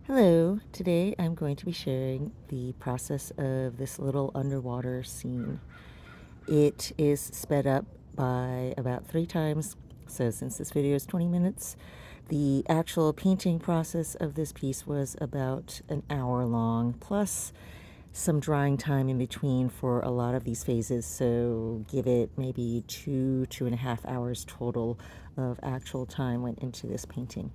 Hello, today I'm going to be sharing the process of this little underwater scene. It is sped up by about 3 times, so since this video is 20 minutes, the actual painting process of this piece was about an hour long, plus some drying time in between for a lot of these phases, so give it maybe 2.5 hours total of actual time went into this painting.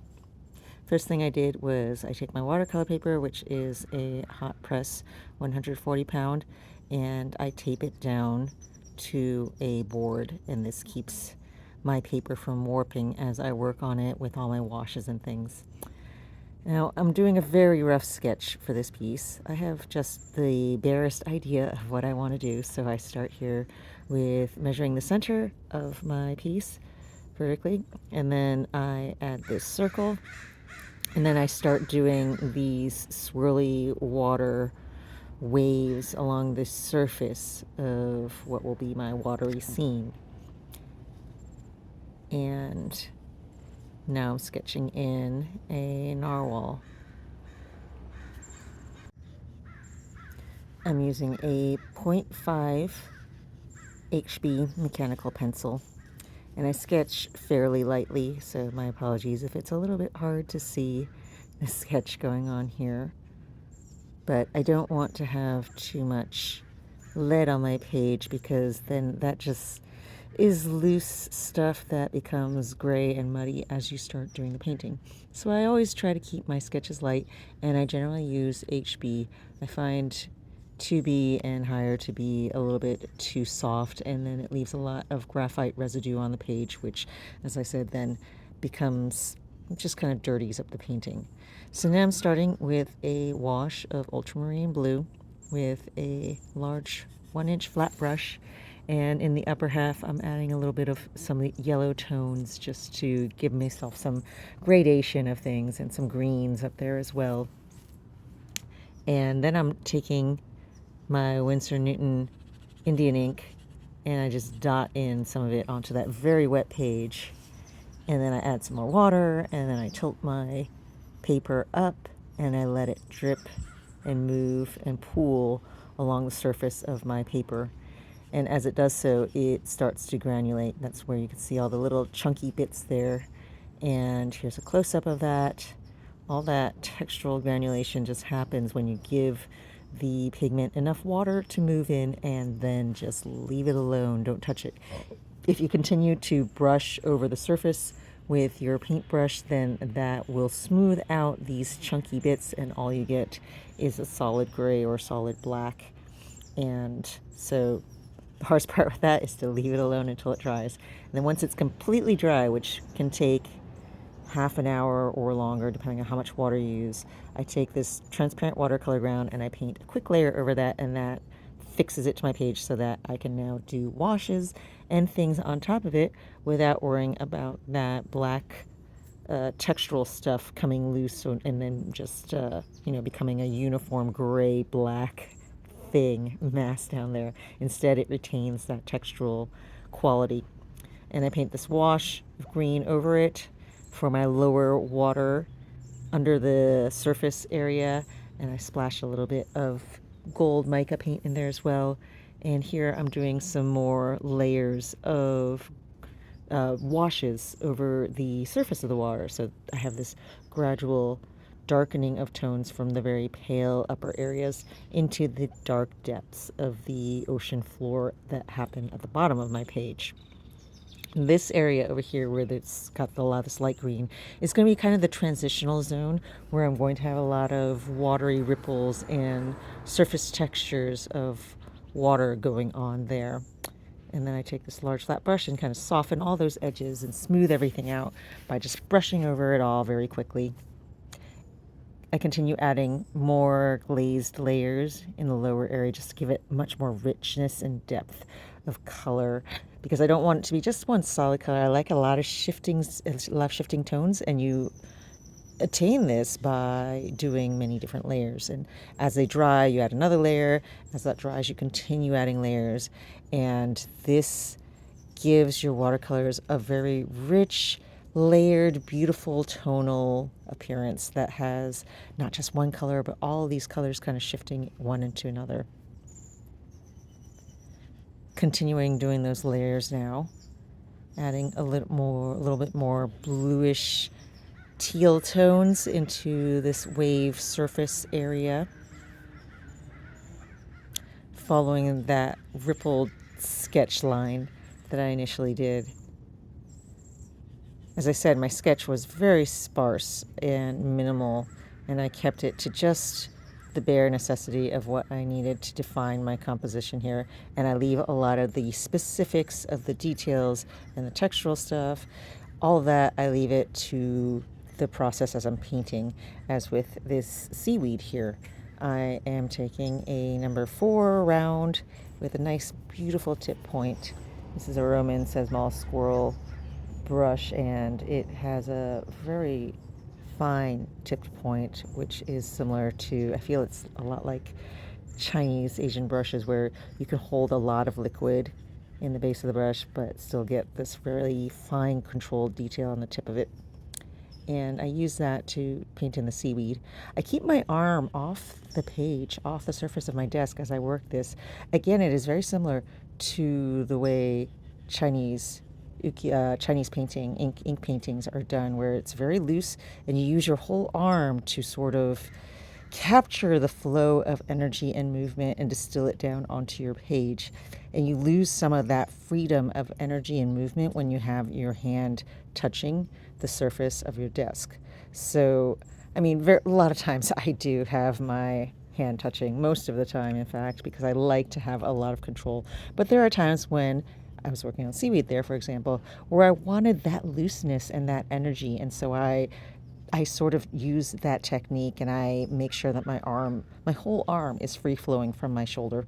First thing I did was I take my watercolor paper, which is a hot press 140 pound, and I tape it down to a board, and this keeps my paper from warping as I work on it with all my washes and things. Now, I'm doing a very rough sketch for this piece. I have just the barest idea of what I want to do, so I start here with measuring the center of my piece vertically, and then I add this circle, and then I start doing these swirly water waves along the surface of what will be my watery scene. And now I'm sketching in a narwhal. I'm using a 0.5 HB mechanical pencil, and I sketch fairly lightly, so my apologies if it's a little bit hard to see the sketch going on here. But I don't want to have too much lead on my page, because then that just is loose stuff that becomes gray and muddy as you start doing the painting. So I always try to keep my sketches light, and I generally use HB. I find 2B and higher to be a little bit too soft, and then it leaves a lot of graphite residue on the page, which, as I said, then becomes just kind of dirties up the painting. So now I'm starting with a wash of ultramarine blue with a large 1-inch flat brush, and in the upper half I'm adding a little bit of some yellow tones just to give myself some gradation of things, and some greens up there as well. And then I'm taking my Winsor Newton Indian ink, and I just dot in some of it onto that very wet page, and then I add some more water, and then I tilt my paper up and I let it drip and move and pool along the surface of my paper. And as it does so, it starts to granulate. That's where you can see all the little chunky bits there. And here's a close-up of that. All that textural granulation just happens when you give the pigment enough water to move in, and then just leave it alone. Don't touch it. If you continue to brush over the surface with your paintbrush, then that will smooth out these chunky bits, and all you get is a solid gray or solid black. And so the hardest part with that is to leave it alone until it dries. And then once it's completely dry, which can take half an hour or longer depending on how much water you use, I take this transparent watercolor ground and I paint a quick layer over that, and that fixes it to my page so that I can now do washes and things on top of it without worrying about that black textural stuff coming loose and then just becoming a uniform gray black thing mass down there. Instead, it retains that textural quality. And I paint this wash of green over it for my lower water under the surface area, and I splash a little bit of gold mica paint in there as well. And here I'm doing some more layers of washes over the surface of the water. So I have this gradual darkening of tones from the very pale upper areas into the dark depths of the ocean floor that happen at the bottom of my page. This area over here where it's got a lot of this light green is going to be kind of the transitional zone, where I'm going to have a lot of watery ripples and surface textures of water going on there. And then I take this large flat brush and kind of soften all those edges and smooth everything out by just brushing over it all very quickly. I continue adding more glazed layers in the lower area just to give it much more richness and depth of color, because I don't want it to be just one solid color. I like a lot of shifting tones, and you attain this by doing many different layers. And as they dry, you add another layer. As that dries, you continue adding layers, and this gives your watercolors a very rich, layered, beautiful tonal appearance that has not just one color, but all these colors kind of shifting one into another. Continuing doing those layers now, adding a little bit more bluish teal tones into this wave surface area, following that rippled sketch line that I initially did. As I said, my sketch was very sparse and minimal, and I kept it to just the bare necessity of what I needed to define my composition here. And I leave a lot of the specifics of the details and the textural stuff. All of that, I leave it to the process as I'm painting. As with this seaweed here, I am taking a number 4 round with a nice, beautiful tip point. This is a Roman Sesmal squirrel brush, and it has a very fine tipped point, which is similar to, I feel it's a lot like Chinese Asian brushes, where you can hold a lot of liquid in the base of the brush but still get this really fine controlled detail on the tip of it. And I use that to paint in the seaweed. I keep my arm off the page, off the surface of my desk as I work this. Again, it is very similar to the way Chinese painting, ink paintings are done, where it's very loose and you use your whole arm to sort of capture the flow of energy and movement and distill it down onto your page. And you lose some of that freedom of energy and movement when you have your hand touching the surface of your desk. So, I mean, a lot of times I do have my hand touching, most of the time, in fact, because I like to have a lot of control. But there are times when I was working on seaweed there, for example, where I wanted that looseness and that energy. And so I sort of use that technique, and I make sure that my whole arm is free flowing from my shoulder.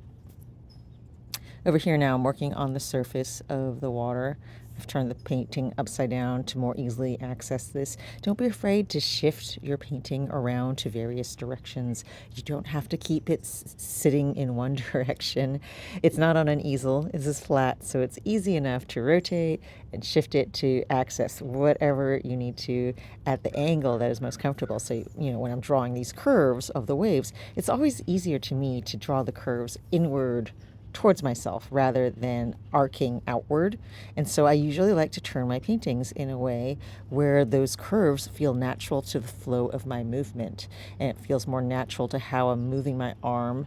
Over here now, I'm working on the surface of the water. I've turned the painting upside down to more easily access this. Don't be afraid to shift your painting around to various directions. You don't have to keep it sitting in one direction. It's not on an easel, this is flat, so it's easy enough to rotate and shift it to access whatever you need to at the angle that is most comfortable. So, when I'm drawing these curves of the waves, it's always easier to me to draw the curves inward towards myself rather than arcing outward. And so I usually like to turn my paintings in a way where those curves feel natural to the flow of my movement, and it feels more natural to how I'm moving my arm,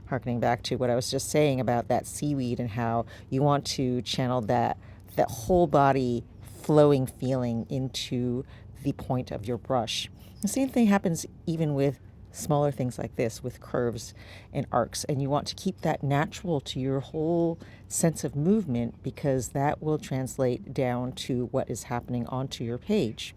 harkening back to what I was just saying about that seaweed and how you want to channel that whole body flowing feeling into the point of your brush. The same thing happens even with smaller things like this, with curves and arcs, and you want to keep that natural to your whole sense of movement, because that will translate down to what is happening onto your page.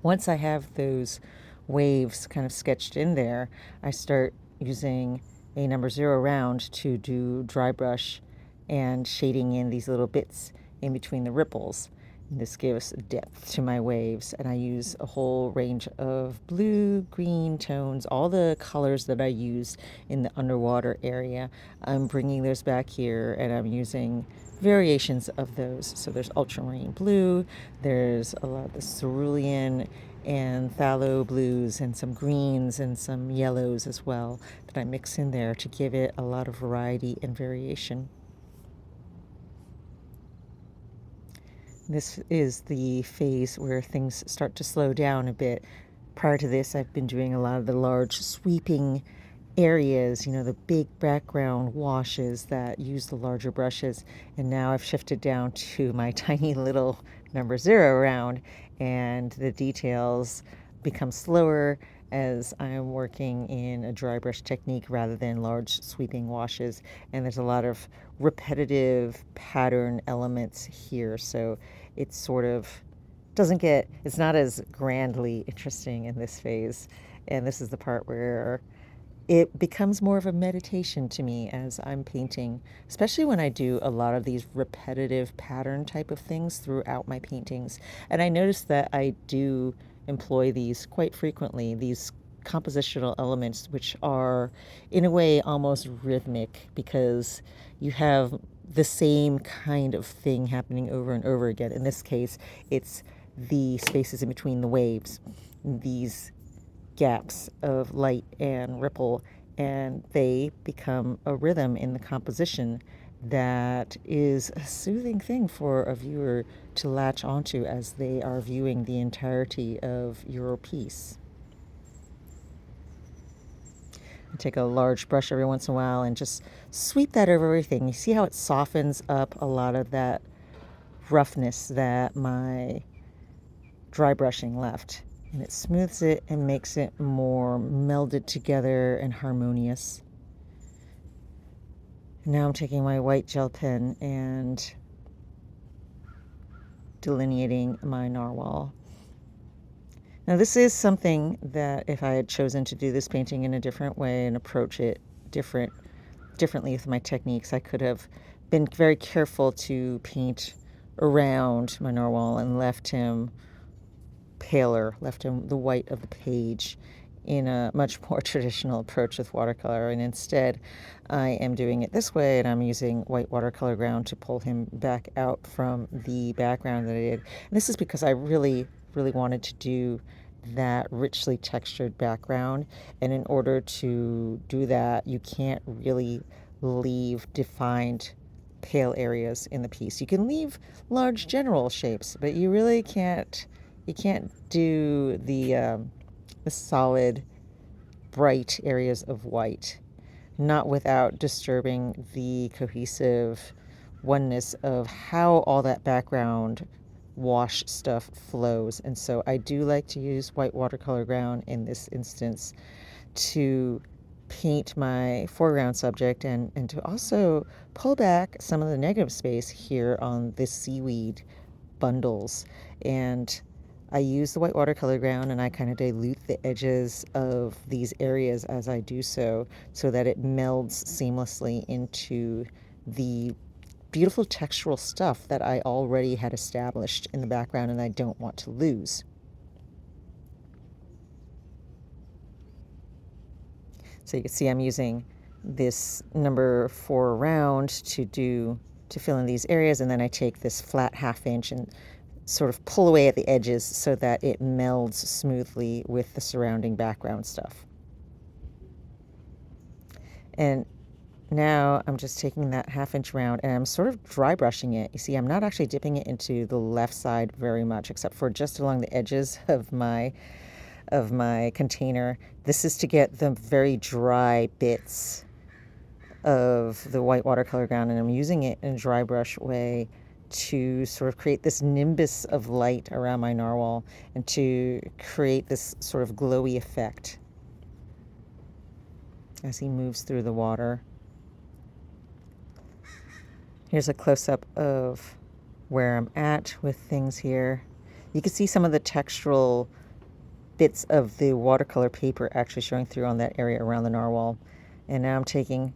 Once I have those waves kind of sketched in there, I start using a number 0 round to do dry brush and shading in these little bits in between the ripples. This gives depth to my waves, and I use a whole range of blue, green tones, all the colors that I used in the underwater area. I'm bringing those back here, and I'm using variations of those. So there's ultramarine blue, there's a lot of the cerulean and phthalo blues, and some greens and some yellows as well that I mix in there to give it a lot of variety and variation. This is the phase where things start to slow down a bit. Prior to this, I've been doing a lot of the large sweeping areas, the big background washes that use the larger brushes. And now I've shifted down to my tiny little number 0 round, and the details become slower as I'm working in a dry brush technique rather than large sweeping washes. And there's a lot of repetitive pattern elements here, so it sort of it's not as grandly interesting in this phase. And this is the part where it becomes more of a meditation to me as I'm painting, especially when I do a lot of these repetitive pattern type of things throughout my paintings. And I notice that I do employ these quite frequently, these compositional elements, which are in a way almost rhythmic, because you have the same kind of thing happening over and over again. In this case, it's the spaces in between the waves, these gaps of light and ripple, and they become a rhythm in the composition that is a soothing thing for a viewer to latch onto as they are viewing the entirety of your piece. I take a large brush every once in a while and just sweep that over everything. You see how it softens up a lot of that roughness that my dry brushing left, and it smooths it and makes it more melded together and harmonious. Now I'm taking my white gel pen and delineating my narwhal. Now this is something that if I had chosen to do this painting in a different way and approach it differently with my techniques, I could have been very careful to paint around my narwhal and left him paler, left him the white of the page in a much more traditional approach with watercolor. And instead, I am doing it this way, and I'm using white watercolor ground to pull him back out from the background that I did. And this is because I really, really wanted to do that richly textured background. And in order to do that, you can't really leave defined pale areas in the piece. You can leave large general shapes, but you can't do the solid, bright areas of white, not without disturbing the cohesive oneness of how all that background wash stuff flows. And so I do like to use white watercolor ground in this instance to paint my foreground subject and to also pull back some of the negative space here on the seaweed bundles. And I use the white watercolor ground and I kind of dilute the edges of these areas as I do so that it melds seamlessly into the beautiful textural stuff that I already had established in the background and I don't want to lose. So you can see I'm using this number 4 round to fill in these areas, and then I take this flat 1/2 inch and sort of pull away at the edges so that it melds smoothly with the surrounding background stuff. And now I'm just taking that 1/2 inch round and I'm sort of dry brushing it. You see, I'm not actually dipping it into the left side very much, except for just along the edges of my container. This is to get the very dry bits of the white watercolor ground, and I'm using it in a dry brush way to sort of create this nimbus of light around my narwhal and to create this sort of glowy effect as he moves through the water. Here's a close-up of where I'm at with things here. You can see some of the textural bits of the watercolor paper actually showing through on that area around the narwhal. And now I'm taking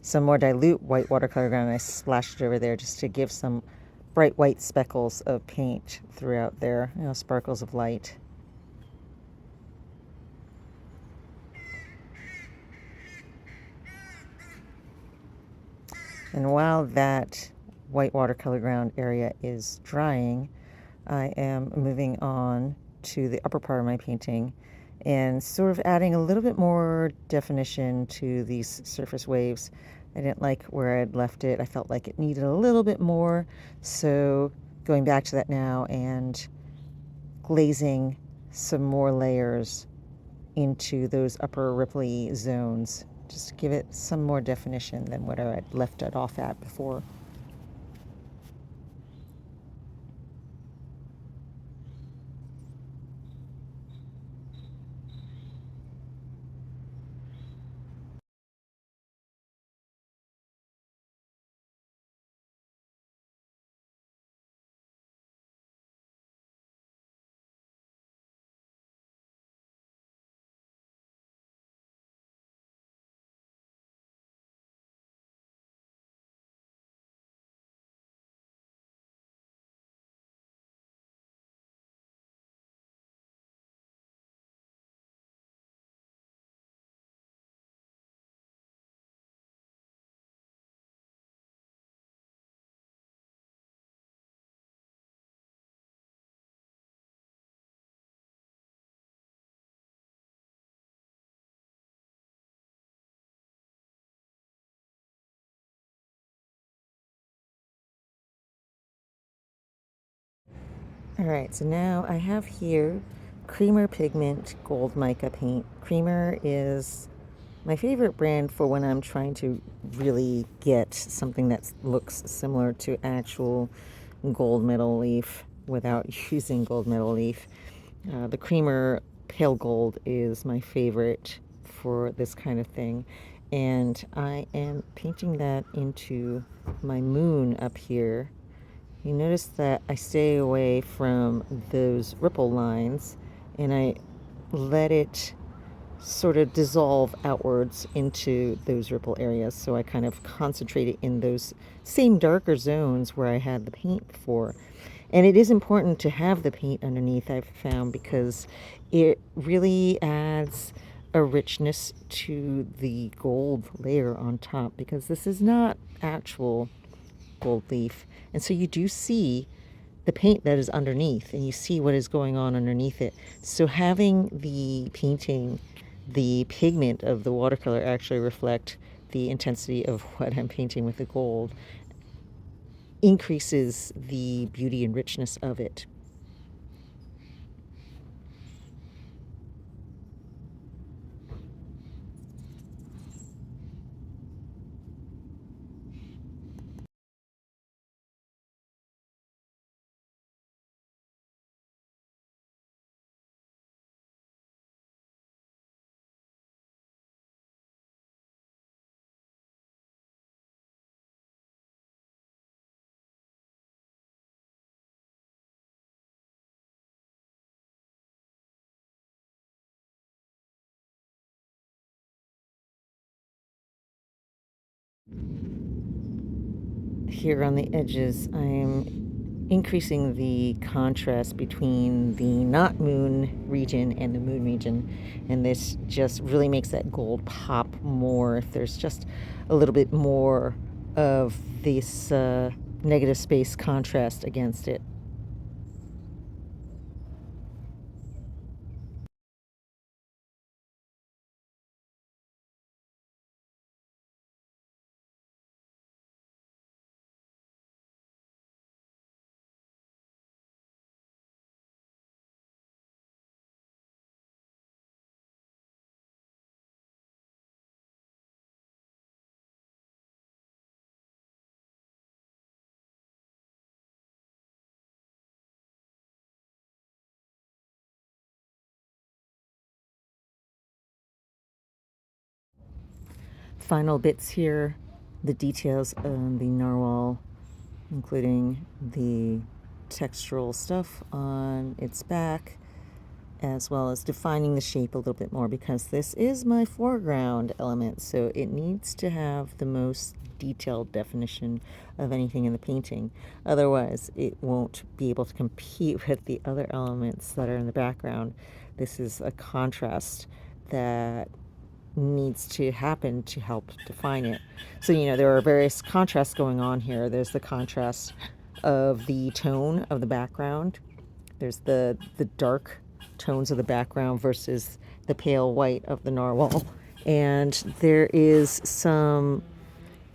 some more dilute white watercolor ground and I splashed it over there just to give some bright white speckles of paint throughout there, sparkles of light. And while that white watercolor ground area is drying, I am moving on to the upper part of my painting and sort of adding a little bit more definition to these surface waves. I didn't like where I'd left it. I felt like it needed a little bit more. So going back to that now and glazing some more layers into those upper ripply zones, just to give it some more definition than what I had left it off at before. All right, so now I have here Creamer Pigment Gold Mica Paint. Creamer is my favorite brand for when I'm trying to really get something that looks similar to actual gold metal leaf without using gold metal leaf. The Creamer Pale Gold is my favorite for this kind of thing. And I am painting that into my moon up here. You notice that I stay away from those ripple lines and I let it sort of dissolve outwards into those ripple areas. So I kind of concentrate it in those same darker zones where I had the paint before. And it is important to have the paint underneath, I've found, because it really adds a richness to the gold layer on top, because this is not actual gold leaf. And so you do see the paint that is underneath and you see what is going on underneath it. So having the painting, the pigment of the watercolor actually reflect the intensity of what I'm painting with the gold increases the beauty and richness of it. Here on the edges, I'm increasing the contrast between the not moon region and the moon region, and this just really makes that gold pop more if there's just a little bit more of this negative space contrast against it. Final bits here, the details on the narwhal, including the textural stuff on its back, as well as defining the shape a little bit more, because this is my foreground element, so it needs to have the most detailed definition of anything in the painting. Otherwise, it won't be able to compete with the other elements that are in the background. This is a contrast that needs to happen to help define it. So, there are various contrasts going on here. There's the contrast of the tone of the background. There's the dark tones of the background versus the pale white of the narwhal. And there is some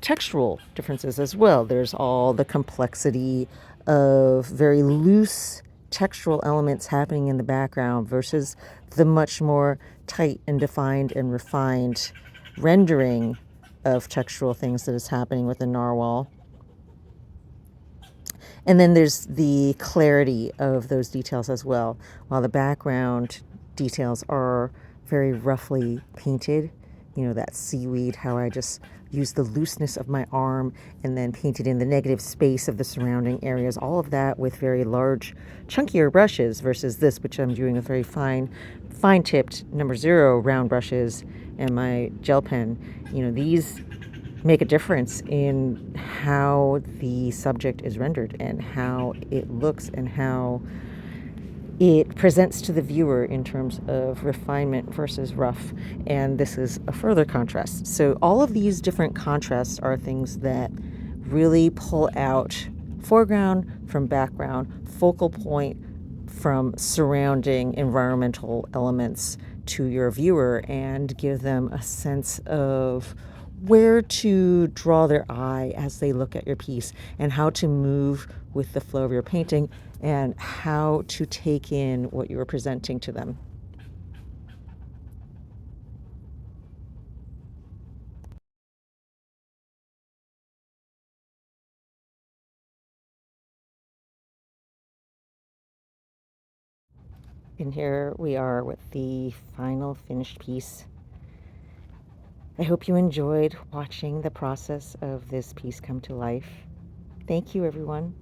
textural differences as well. There's all the complexity of very loose textural elements happening in the background versus the much more tight and defined and refined rendering of textural things that is happening with the narwhal. And then there's the clarity of those details as well. While the background details are very roughly painted, that seaweed, how I just used the looseness of my arm and then painted in the negative space of the surrounding areas, all of that with very large, chunkier brushes versus this, which I'm doing with very fine-tipped No. 0 round brushes and my gel pen. These make a difference in how the subject is rendered and how it looks and how it presents to the viewer in terms of refinement versus rough. And this is a further contrast. So all of these different contrasts are things that really pull out foreground from background, focal point from surrounding environmental elements to your viewer, and give them a sense of where to draw their eye as they look at your piece, and how to move with the flow of your painting, and how to take in what you are presenting to them. And here we are with the final finished piece. I hope you enjoyed watching the process of this piece come to life. Thank you, everyone.